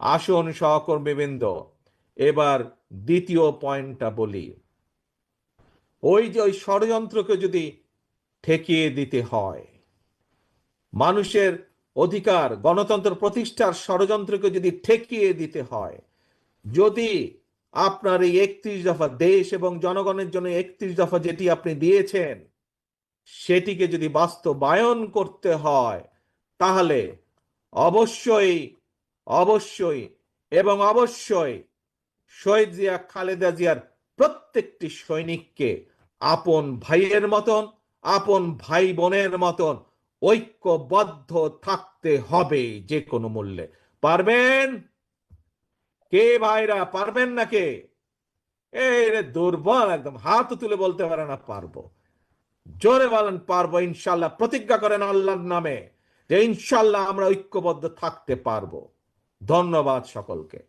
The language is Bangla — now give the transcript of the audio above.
আসুন সহকর্মীবৃন্দ, এবার দ্বিতীয় পয়েন্টটা বলি। ওই যে ওই ষড়যন্ত্রকে যদি ঠেকিয়ে দিতে হয়, মানুষের অধিকার গণতন্ত্র প্রতিষ্ঠার ষড়যন্ত্রকে যদি ঠেকিয়ে দিতে হয়, যদি আপনার এই 31 দফা দেশ এবং জনগণের জন্য 31 দফা যেটি আপনি দিয়েছেন সেটিকে যদি বাস্তবায়ন করতে হয়, তাহলে অবশ্যই অবশ্যই এবং অবশ্যই শহীদ জিয়া, খালেদা জিয়ার প্রত্যেকটি সৈনিককে আপন ভাইয়ের মতন, আপন ভাই বোনের মতন ঐক্যবদ্ধ থাকতে হবে যে কোনো মূল্যে। পারবেন কে ভাইরা? পারবেন না কে? এই রে দুর্বল, একদম হাত তুলে বলতে পারে না পারবো। জোরে বলেন পারবো ইনশাল্লাহ। প্রতিজ্ঞা করেন আল্লাহর নামে যে ইনশাল্লাহ আমরা ঐক্যবদ্ধ থাকতে পারবো। ধন্যবাদ সকলকে।